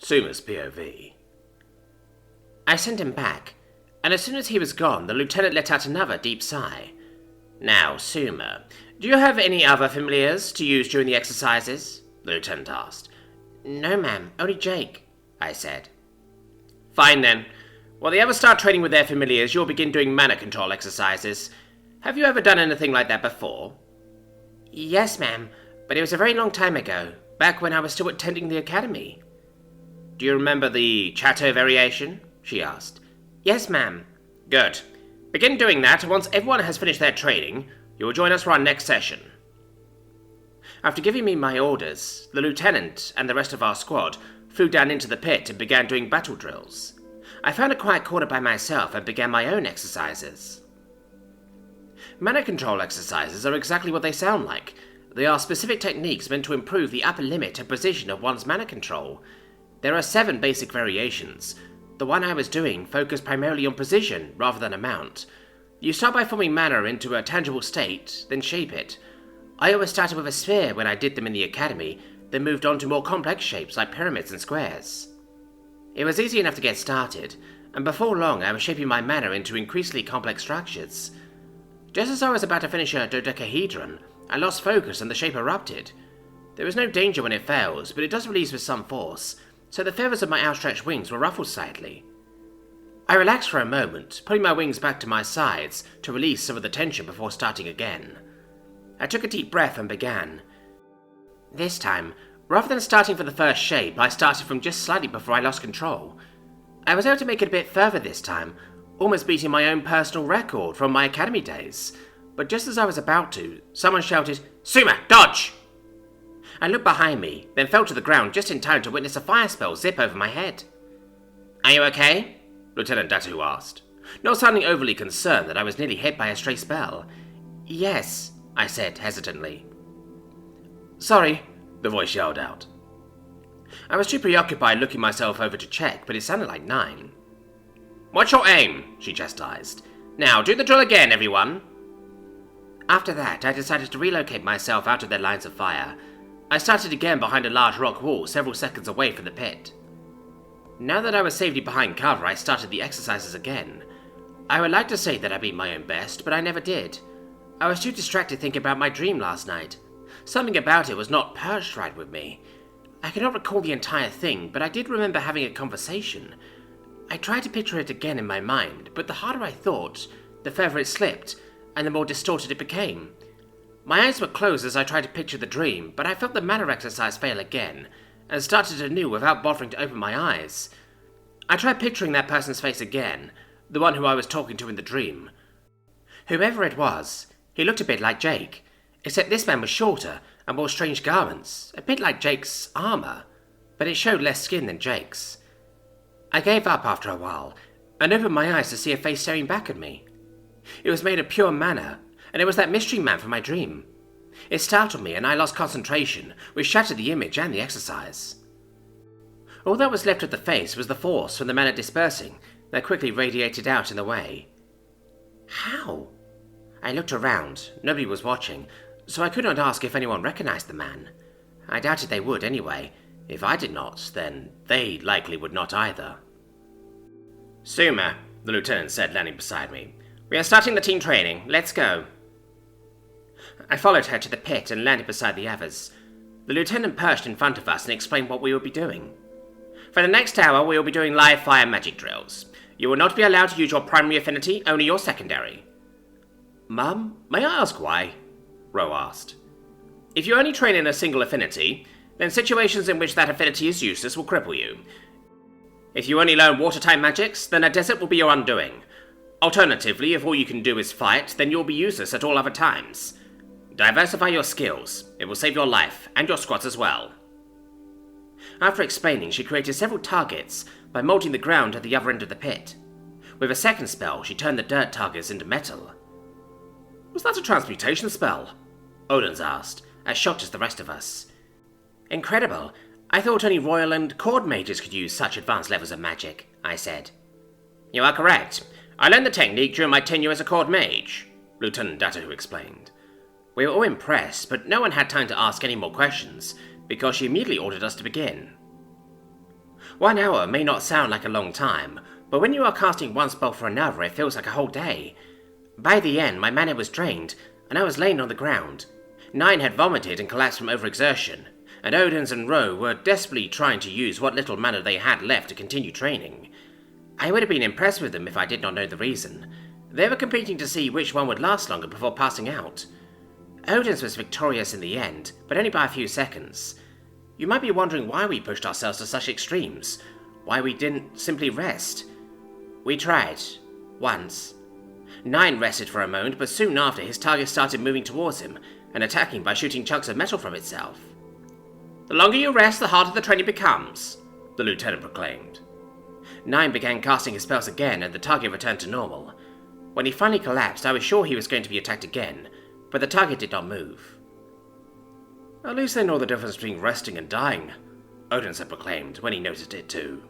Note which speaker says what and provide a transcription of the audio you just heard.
Speaker 1: Suma's POV. I sent him back, and as soon as he was gone, the lieutenant let out another deep sigh. Now, Suma, do you have any other familiars to use during the exercises? The lieutenant asked. No, ma'am, only Jake, I said. Fine then. When they ever start training with their familiars, you'll begin doing mana control exercises. Have you ever done anything like that before? Yes, ma'am, but it was a very long time ago, back when I was still attending the academy. Do you remember the chateau variation? She asked. Yes, ma'am. Good. Begin doing that, and once everyone has finished their training, you will join us for our next session. After giving me my orders, the lieutenant and the rest of our squad flew down into the pit and began doing battle drills. I found a quiet corner by myself and began my own exercises. Mana control exercises are exactly what they sound like. They are specific techniques meant to improve the upper limit and precision of one's mana control. There are 7 basic variations. The one I was doing focused primarily on precision rather than amount. You start by forming mana into a tangible state, then shape it. I always started with a sphere when I did them in the academy, then moved on to more complex shapes like pyramids and squares. It was easy enough to get started, and before long I was shaping my mana into increasingly complex structures. Just as I was about to finish a dodecahedron, I lost focus and the shape erupted. There is no danger when it fails, but it does release with some force, so the feathers of my outstretched wings were ruffled slightly. I relaxed for a moment, putting my wings back to my sides to release some of the tension before starting again. I took a deep breath and began. This time, rather than starting from the first shape, I started from just slightly before I lost control. I was able to make it a bit further this time, almost beating my own personal record from my academy days. But just as I was about to, someone shouted, "Suma, dodge!" I looked behind me, then fell to the ground just in time to witness a fire spell zip over my head. Are you okay? Lieutenant Datu asked, not sounding overly concerned that I was nearly hit by a stray spell. Yes, I said hesitantly. Sorry, the voice yelled out. I was too preoccupied looking myself over to check, but it sounded like 9. What's your aim? She chastised. Now, do the drill again, everyone. After that, I decided to relocate myself out of their lines of fire. I started again behind a large rock wall several seconds away from the pit. Now that I was safely behind cover, I started the exercises again. I would like to say that I beat my own best, but I never did. I was too distracted thinking about my dream last night. Something about it was not perched right with me. I cannot recall the entire thing, but I did remember having a conversation. I tried to picture it again in my mind, but the harder I thought, the further it slipped, and the more distorted it became. My eyes were closed as I tried to picture the dream, but I felt the mana exercise fail again, and started anew without bothering to open my eyes. I tried picturing that person's face again, the one who I was talking to in the dream. Whoever it was, he looked a bit like Jake, except this man was shorter and wore strange garments, a bit like Jake's armor, but it showed less skin than Jake's. I gave up after a while, and opened my eyes to see a face staring back at me. It was made of pure mana, and it was that mystery man from my dream. It startled me, and I lost concentration, which shattered the image and the exercise. All that was left of the face was the force from the mana dispersing, that quickly radiated out in the way. How? I looked around. Nobody was watching, so I could not ask if anyone recognized the man. I doubted they would anyway. If I did not, then they likely would not either. Suma, the lieutenant said, landing beside me. We are starting the team training. Let's go. I followed her to the pit and landed beside the others. The lieutenant perched in front of us and explained what we would be doing. For the next hour, we will be doing live fire magic drills. You will not be allowed to use your primary affinity, only your secondary. Mum, may I ask why? Ro asked. If you only train in a single affinity, then situations in which that affinity is useless will cripple you. If you only learn water-type magics, then a desert will be your undoing. Alternatively, if all you can do is fight, then you'll be useless at all other times. Diversify your skills. It will save your life, and your squads as well. After explaining, she created several targets by molding the ground at the other end of the pit. With a second spell, she turned the dirt targets into metal. Was that a transmutation spell? Odin's asked, as shocked as the rest of us. Incredible. I thought only royal and court mages could use such advanced levels of magic, I said. You are correct. I learned the technique during my tenure as a court mage, Lieutenant Datu explained. We were all impressed, but no one had time to ask any more questions, because she immediately ordered us to begin. 1 hour may not sound like a long time, but when you are casting one spell for another, it feels like a whole day. By the end, my mana was drained, and I was laying on the ground. 9 had vomited and collapsed from overexertion, and Odins and Ro were desperately trying to use what little mana they had left to continue training. I would have been impressed with them if I did not know the reason. They were competing to see which one would last longer before passing out. Odins was victorious in the end, but only by a few seconds. You might be wondering why we pushed ourselves to such extremes, why we didn't simply rest. We tried. Once. 9 rested for a moment, but soon after his target started moving towards him, and attacking by shooting chunks of metal from itself. The longer you rest, the harder the training becomes, the lieutenant proclaimed. 9 began casting his spells again, and the target returned to normal. When he finally collapsed, I was sure he was going to be attacked again, but the target did not move. At least they know the difference between resting and dying, Odin had proclaimed when he noticed it too.